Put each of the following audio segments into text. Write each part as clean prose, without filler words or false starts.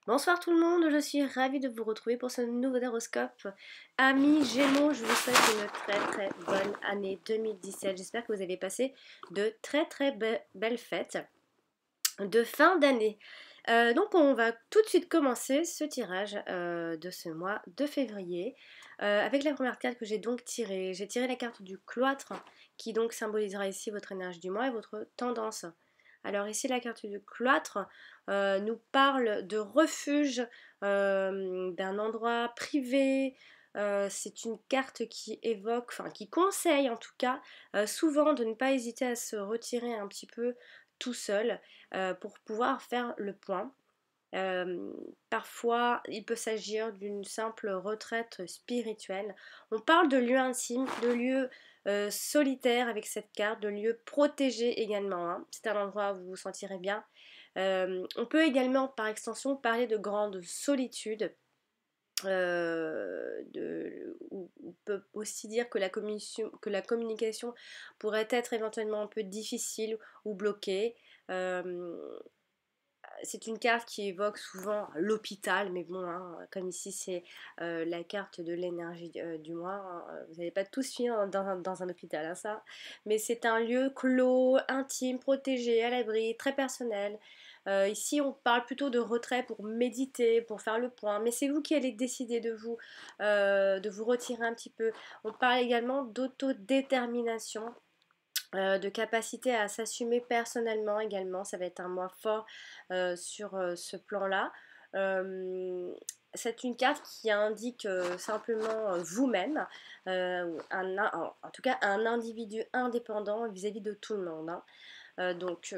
Bonsoir tout le monde, je suis ravie de vous retrouver pour ce nouveau horoscope. Amis Gémeaux, je vous souhaite une très bonne année 2017. J'espère que vous avez passé de très belles fêtes de fin d'année. Donc on va tout de suite commencer ce tirage de ce mois de février avec la première carte que j'ai donc tirée. J'ai tiré la carte du cloître qui donc symbolisera ici votre énergie du mois et votre tendance. Alors ici la carte du cloître nous parle de refuge, d'un endroit privé. C'est une carte qui évoque, enfin qui conseille en tout cas souvent de ne pas hésiter à se retirer un petit peu tout seul pour pouvoir faire le point. Parfois, il peut s'agir d'une simple retraite spirituelle. On parle de lieux intimes, de lieux solitaires avec cette carte, de lieux protégés également, hein. C'est un endroit où vous vous sentirez bien. On peut également, par extension, parler de grande solitude. On peut aussi dire que la communication pourrait être éventuellement un peu difficile ou bloquée. Euh, c'est une carte qui évoque souvent l'hôpital, mais bon, hein, comme ici c'est la carte de l'énergie du mois, hein, vous n'allez pas tous finir dans un hôpital, hein, ça. Mais c'est un lieu clos, intime, protégé, à l'abri, très personnel. Ici, on parle plutôt de retrait pour méditer, pour faire le point, mais c'est vous qui allez décider de vous retirer un petit peu. On parle également d'autodétermination, de capacité à s'assumer personnellement également. Ça va être un mois fort sur ce plan-là. Euh, c'est une carte qui indique simplement vous-même, en tout cas un individu indépendant vis-à-vis de tout le monde, hein. Donc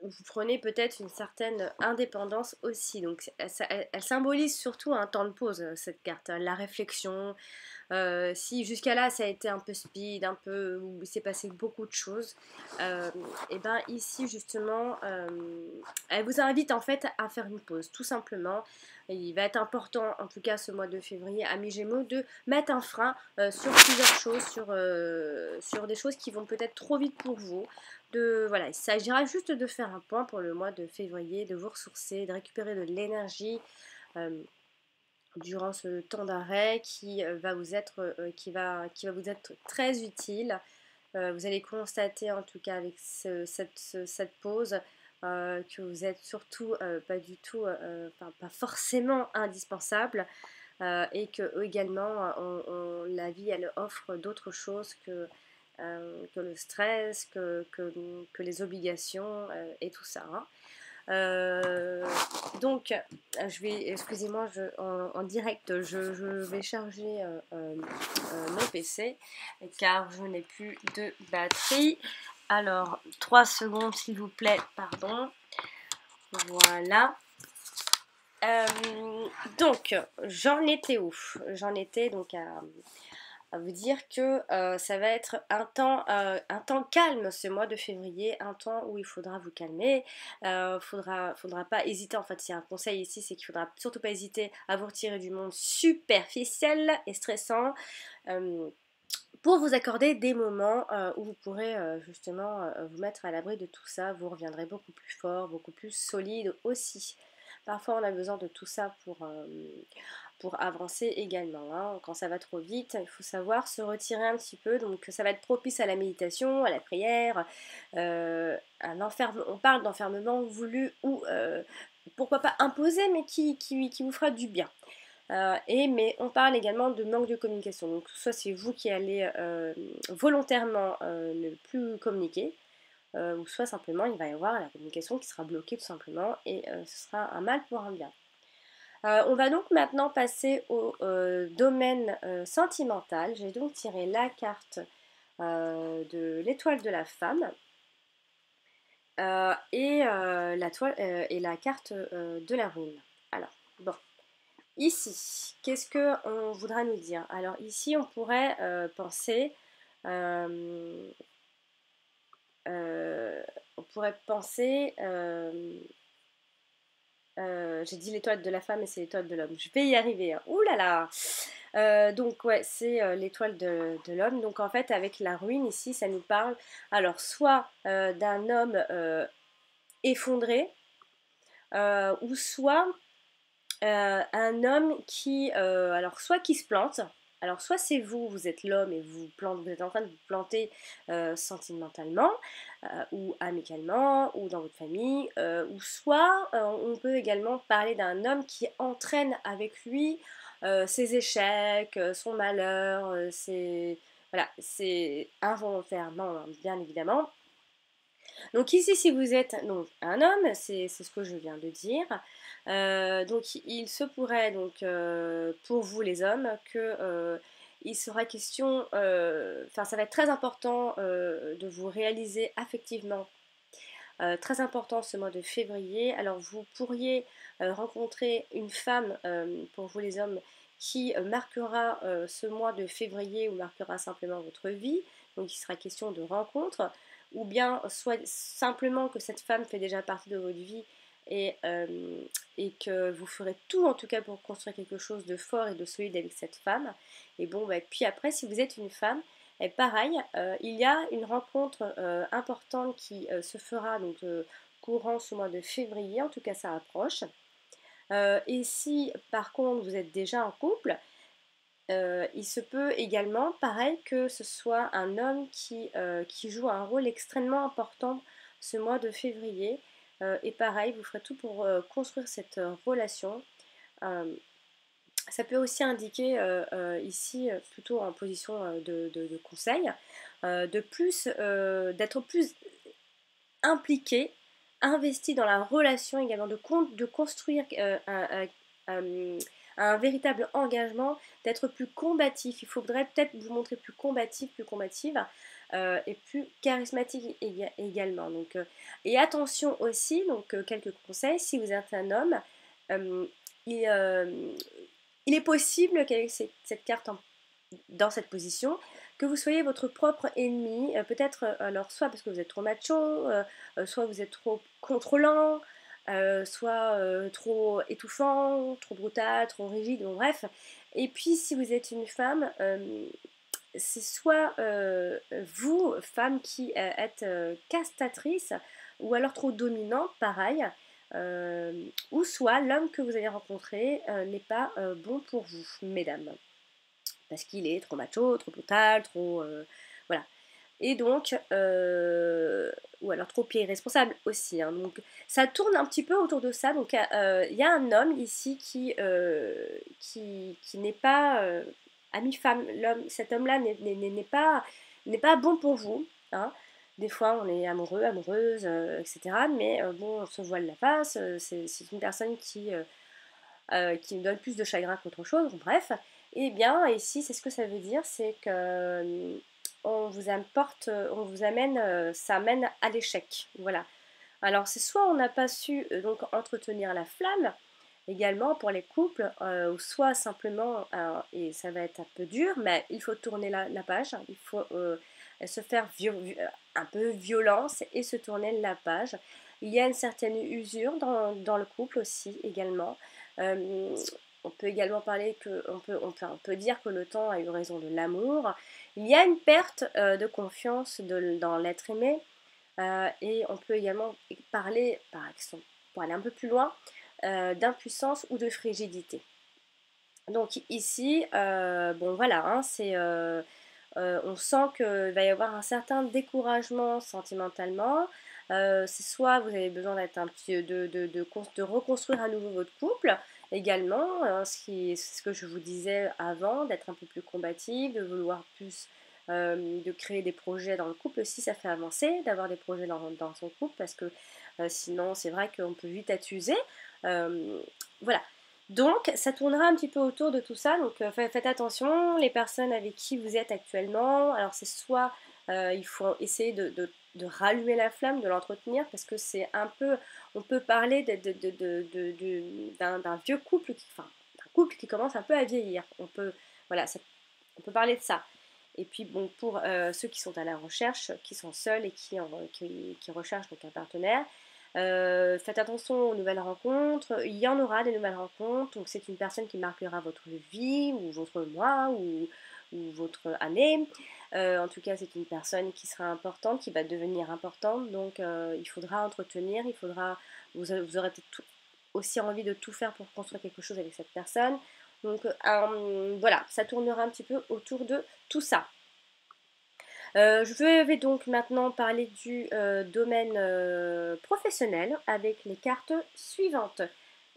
vous prenez peut-être une certaine indépendance aussi. Donc elle symbolise surtout un temps de pause, cette carte, hein. La réflexion, si jusqu'à là ça a été un peu speed, un peu où il s'est passé beaucoup de choses, et ben ici justement, elle vous invite en fait à faire une pause, tout simplement. Et il va être important, en tout cas ce mois de février, amis Gémeaux, de mettre un frein sur plusieurs choses, sur des choses qui vont peut-être trop vite pour vous. Voilà, il s'agira juste de faire un point pour le mois de février, de vous ressourcer, de récupérer de l'énergie. Euh, Durant ce temps d'arrêt qui va vous être très utile. Vous allez constater en tout cas avec cette pause que vous êtes surtout pas du tout, enfin, pas forcément indispensable, et que également la vie elle offre d'autres choses que le stress, que les obligations et tout ça, hein. Euh, donc, excusez-moi, en direct, je vais charger mon PC car je n'ai plus de batterie. Alors, 3 secondes s'il vous plaît, pardon. Voilà. Euh, donc, j'en étais où? J'en étais donc à vous dire que ça va être un temps calme ce mois de février, un temps où il faudra vous calmer, faudra pas hésiter, en fait il y a un conseil ici, c'est qu'il faudra surtout pas hésiter à vous retirer du monde superficiel et stressant, euh, pour vous accorder des moments où vous pourrez justement vous mettre à l'abri de tout ça. Vous reviendrez beaucoup plus fort, beaucoup plus solide aussi. Parfois on a besoin de tout ça pour avancer également, hein. Quand ça va trop vite, il faut savoir se retirer un petit peu. Donc ça va être propice à la méditation, à la prière, on parle d'enfermement voulu ou pourquoi pas imposé, mais qui vous fera du bien. Mais on parle également de manque de communication. Donc soit c'est vous qui allez volontairement ne plus communiquer, ou soit simplement il va y avoir la communication qui sera bloquée tout simplement, et ce sera un mal pour un bien. On va donc maintenant passer au domaine sentimental. J'ai donc tiré la carte de l'étoile de la femme et la carte de la rune. Alors, bon. Ici, qu'est-ce qu'on voudra nous dire? Alors ici, on pourrait penser, euh, on pourrait penser, j'ai dit l'étoile de la femme et c'est l'étoile de l'homme. Je vais y arriver, hein. Ouh là là. Donc ouais, c'est l'étoile de l'homme. Donc en fait, avec la ruine ici, ça nous parle, alors soit d'un homme effondré, ou soit un homme qui, alors soit qui se plante, alors soit c'est vous, vous êtes l'homme et vous êtes en train de vous planter sentimentalement ou amicalement ou dans votre famille, ou soit on peut également parler d'un homme qui entraîne avec lui ses échecs, son malheur, voilà, c'est involontairement, hein, bien évidemment. Donc ici, si vous êtes donc un homme, c'est ce que je viens de dire. Donc il se pourrait donc pour vous les hommes que il sera question, enfin ça va être très important de vous réaliser affectivement. Très important ce mois de février. Alors vous pourriez rencontrer une femme pour vous les hommes qui marquera ce mois de février ou marquera simplement votre vie. Donc il sera question de rencontre ou bien soit simplement que cette femme fait déjà partie de votre vie et, euh, et que vous ferez tout en tout cas pour construire quelque chose de fort et de solide avec cette femme. Et bon, bah, puis après, si vous êtes une femme, et pareil, il y a une rencontre importante qui se fera donc courant ce mois de février, en tout cas ça approche. Et si par contre vous êtes déjà en couple, il se peut également, pareil, que ce soit un homme qui joue un rôle extrêmement important ce mois de février. Et pareil, vous ferez tout pour construire cette relation. Euh, Ça peut aussi indiquer ici, plutôt en position de conseil, d'être plus impliqué, investi dans la relation également, de construire un véritable engagement, d'être plus combatif. Il faudrait peut-être vous montrer plus combatif, plus combative et plus charismatique également. Donc, et attention aussi, donc quelques conseils, si vous êtes un homme, euh, il, euh, il est possible qu'avec cette carte dans cette position, que vous soyez votre propre ennemi, peut-être alors soit parce que vous êtes trop macho, soit vous êtes trop contrôlant, soit trop étouffant, trop brutal, trop rigide, bon, bref. Et puis si vous êtes une femme, c'est soit vous, femme qui êtes castatrice, ou alors trop dominante, pareil, ou soit l'homme que vous allez rencontrer n'est pas bon pour vous, mesdames parce qu'il est trop macho, trop brutal, trop... voilà. Et donc, ou alors trop irresponsable aussi. Hein. Donc, ça tourne un petit peu autour de ça. Donc, il y a un homme ici qui n'est pas ami-femme. Cet homme-là n'est pas bon pour vous. Hein. Des fois, on est amoureux, amoureuse, etc. Mais bon, on se voile la face. C'est une personne qui nous donne plus de chagrin qu'autre chose, bref. Et bien ici, c'est ce que ça veut dire, c'est que on vous apporte, on vous amène, ça amène à l'échec, voilà. Alors c'est soit on n'a pas su donc entretenir la flamme, également pour les couples, ou soit simplement, et ça va être un peu dur, mais il faut tourner la page, il faut se faire un peu violence et se tourner la page. Il y a une certaine usure dans le couple aussi également. Euh, on peut également parler que, on peut dire que le temps a eu raison de l'amour. Il y a une perte de confiance dans l'être aimé. Et on peut également parler, par exemple, pour aller un peu plus loin, d'impuissance ou de frigidité. Donc ici, bon voilà, hein, on sent qu'il va y avoir un certain découragement sentimentalement. C'est soit vous avez besoin d'être un petit, de reconstruire à nouveau votre couple également, hein, ce que je vous disais avant, d'être un peu plus combatif, de vouloir plus de créer des projets dans le couple aussi, ça fait avancer d'avoir des projets dans son couple parce que sinon c'est vrai qu'on peut vite être usé. Voilà. Donc, ça tournera un petit peu autour de tout ça. Donc, faites attention, les personnes avec qui vous êtes actuellement. Alors, c'est soit il faut essayer de rallumer la flamme, de l'entretenir, parce que c'est un peu. On peut parler d'un vieux couple, enfin, d'un couple qui commence un peu à vieillir. Voilà, on peut parler de ça. Et puis, bon, pour ceux qui sont à la recherche, qui sont seuls et qui recherchent donc un partenaire, faites attention aux nouvelles rencontres. Il y en aura des nouvelles rencontres. Donc c'est une personne qui marquera votre vie ou votre mois ou votre année. En tout cas, c'est une personne qui sera importante, qui va devenir importante. Donc il faudra entretenir, vous aurez peut-être aussi envie de tout faire pour construire quelque chose avec cette personne. Donc voilà, ça tournera un petit peu autour de tout ça. Je vais donc maintenant parler du domaine professionnel avec les cartes suivantes.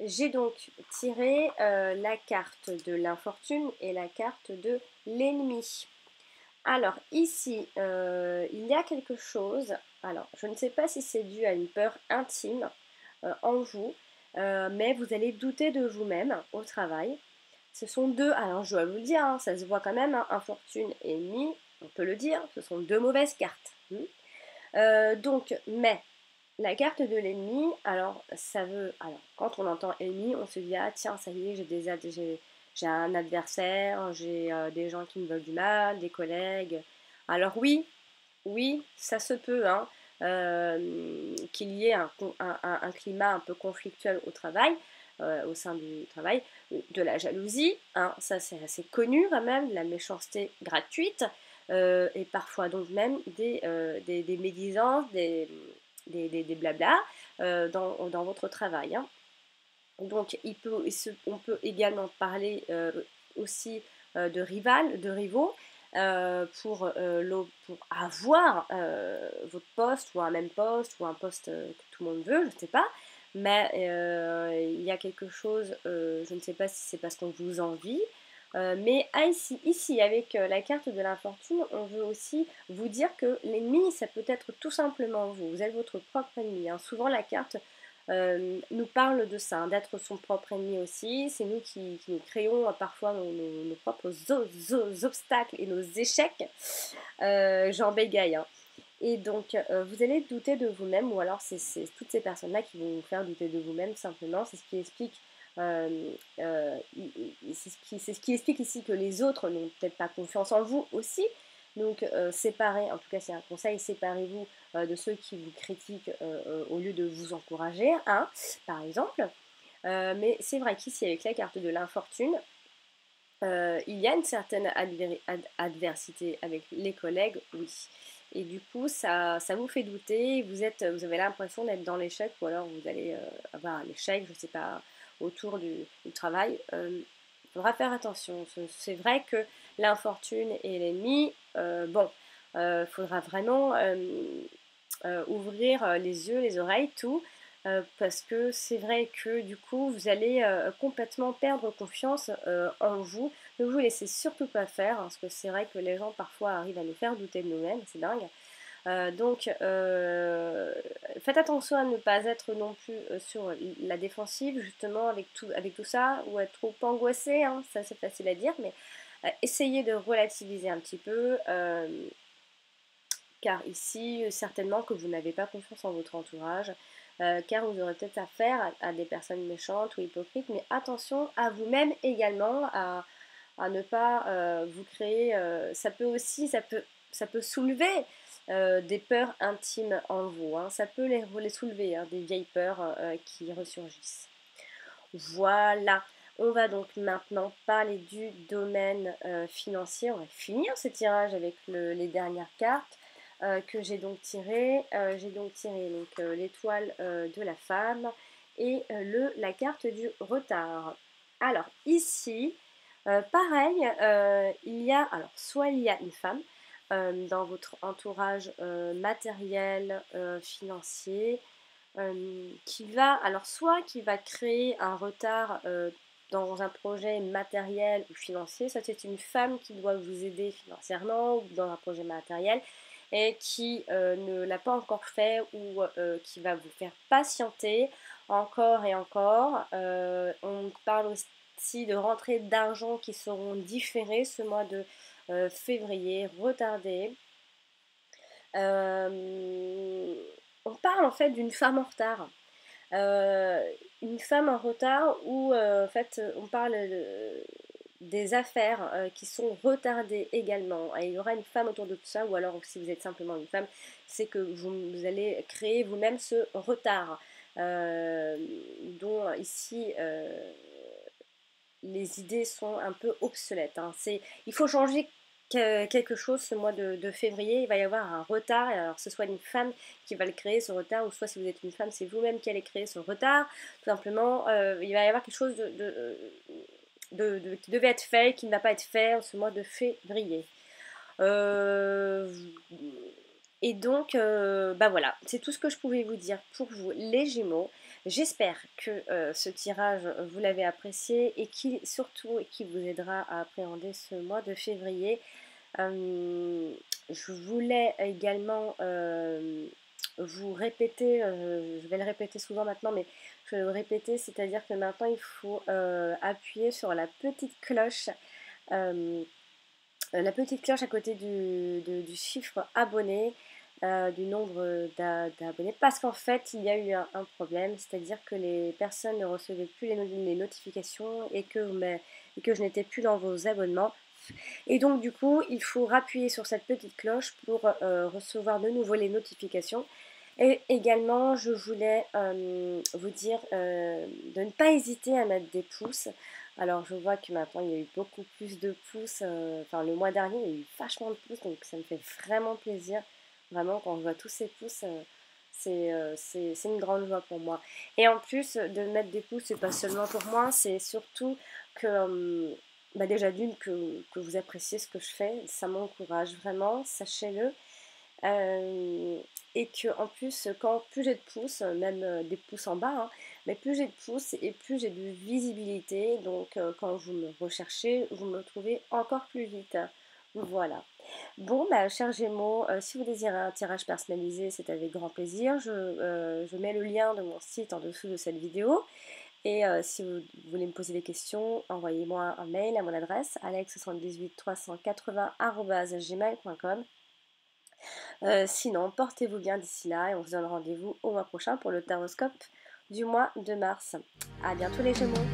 J'ai donc tiré la carte de l'infortune et la carte de l'ennemi. Alors ici, il y a quelque chose, alors je ne sais pas si c'est dû à une peur intime en vous, mais vous allez douter de vous-même au travail. Ce sont deux, alors je dois vous le dire, hein, ça se voit quand même, hein, infortune et ennemi, on peut le dire, ce sont deux mauvaises cartes. Donc, mais la carte de l'ennemi, alors ça veut, alors quand on entend ennemi, on se dit ah tiens ça y est j'ai un adversaire, j'ai des gens qui me veulent du mal, des collègues. Alors oui, oui, ça se peut, hein, qu'il y ait un climat un peu conflictuel au travail, au sein du travail, de la jalousie, hein, ça c'est assez connu quand même, de la méchanceté gratuite, et parfois donc même des médisances, des blabla dans votre travail. Hein. Donc on peut également parler aussi de rivaux, pour avoir votre poste ou un même poste ou un poste que tout le monde veut, je ne sais pas. Mais il y a quelque chose, je ne sais pas si c'est parce qu'on vous envie. Mais ici, avec la carte de l'infortune, on veut aussi vous dire que l'ennemi, ça peut être tout simplement vous. Vous êtes votre propre ennemi. Hein. Souvent, la carte nous parle de ça, hein, d'être son propre ennemi aussi. C'est nous qui nous créons parfois nos propres obstacles et nos échecs. J'en bégaye. Hein. Et donc, vous allez douter de vous-même, ou alors c'est toutes ces personnes-là qui vont vous faire douter de vous-même, simplement. C'est ce qui explique. C'est ce qui explique ici que les autres n'ont peut-être pas confiance en vous aussi. Donc, séparez, en tout cas, c'est un conseil, séparez-vous de ceux qui vous critiquent au lieu de vous encourager, hein, par exemple. Mais c'est vrai qu'ici, avec la carte de l'infortune, il y a une certaine adversité avec les collègues, oui. Et du coup, ça vous fait douter, vous avez l'impression d'être dans l'échec, ou alors vous allez avoir un échec, je ne sais pas, autour du travail. Il faudra faire attention. C'est vrai que l'infortune est l'ennemi. Bon, il faudra vraiment ouvrir les yeux, les oreilles, tout. Parce que c'est vrai que du coup vous allez complètement perdre confiance en vous. Ne vous laissez surtout pas faire, hein, parce que c'est vrai que les gens parfois arrivent à nous faire douter de nous-mêmes, c'est dingue. Donc faites attention à ne pas être non plus sur la défensive justement avec tout ça, ou être trop angoissé, hein, ça c'est facile à dire, mais essayez de relativiser un petit peu. Car ici, certainement que vous n'avez pas confiance en votre entourage, car vous aurez peut-être affaire à des personnes méchantes ou hypocrites, mais attention à vous-même également, à ne pas vous créer, ça peut soulever des peurs intimes en vous, hein. Ça peut les soulever, hein, des vieilles peurs qui ressurgissent. Voilà, on va donc maintenant parler du domaine financier. On va finir ce tirage avec les dernières cartes que j'ai donc tirées. J'ai donc tiré l'étoile de la femme et la carte du retard. Alors ici, pareil, alors soit il y a une femme dans votre entourage matériel, financier, alors soit qui va créer un retard dans un projet matériel ou financier, ça c'est une femme qui doit vous aider financièrement ou dans un projet matériel et qui ne l'a pas encore fait, ou qui va vous faire patienter encore et encore. On parle aussi de rentrées d'argent qui seront différées ce mois de février, retardées. On parle en fait d'une femme en retard. Euh, une femme en retard où en fait on parle des affaires qui sont retardées également. Et il y aura une femme autour de tout ça, ou alors si vous êtes simplement une femme, c'est que vous allez créer vous-même ce retard, dont ici les idées sont un peu obsolètes. Hein. Il faut changer quelque chose ce mois de février, il va y avoir un retard, alors que ce soit une femme qui va le créer ce retard, ou soit si vous êtes une femme, c'est vous-même qui allez créer ce retard, tout simplement, il va y avoir quelque chose qui devait être fait, qui ne va pas être fait ce mois de février. Et donc, bah voilà, c'est tout ce que je pouvais vous dire pour vous, les Gémeaux. J'espère que ce tirage, vous l'avez apprécié et surtout qui vous aidera à appréhender ce mois de février. Je voulais également vous répéter, je vais le répéter souvent maintenant, mais je vais le répéter, c'est-à-dire que maintenant il faut appuyer sur la petite cloche à côté du chiffre abonné, du nombre d'abonnés, parce qu'en fait il y a eu un problème, c'est-à-dire que les personnes ne recevaient plus les notifications et que je n'étais plus dans vos abonnements. Et donc du coup il faut appuyer sur cette petite cloche pour recevoir de nouveau les notifications. Et également je voulais vous dire de ne pas hésiter à mettre des pouces. Alors je vois que maintenant il y a eu beaucoup plus de pouces, enfin le mois dernier il y a eu vachement de pouces, donc ça me fait vraiment plaisir. Vraiment quand je vois tous ces pouces, c'est une grande joie pour moi. Et en plus de mettre des pouces, c'est pas seulement pour moi, c'est surtout que bah déjà d'une que vous appréciez ce que je fais, ça m'encourage vraiment, sachez-le. Et que en plus, quand plus j'ai de pouces, même des pouces en bas, hein, mais plus j'ai de pouces et plus j'ai de visibilité. Donc quand vous me recherchez, vous me trouvez encore plus vite. Voilà. Bon, bah, chers Gémeaux, si vous désirez un tirage personnalisé, c'est avec grand plaisir. Je mets le lien de mon site en dessous de cette vidéo. Et si vous voulez me poser des questions, envoyez-moi un mail à mon adresse alex78380@gmail.com. Sinon, portez-vous bien d'ici là et on se donne rendez-vous au mois prochain pour le taroscope du mois de mars. A bientôt les Gémeaux.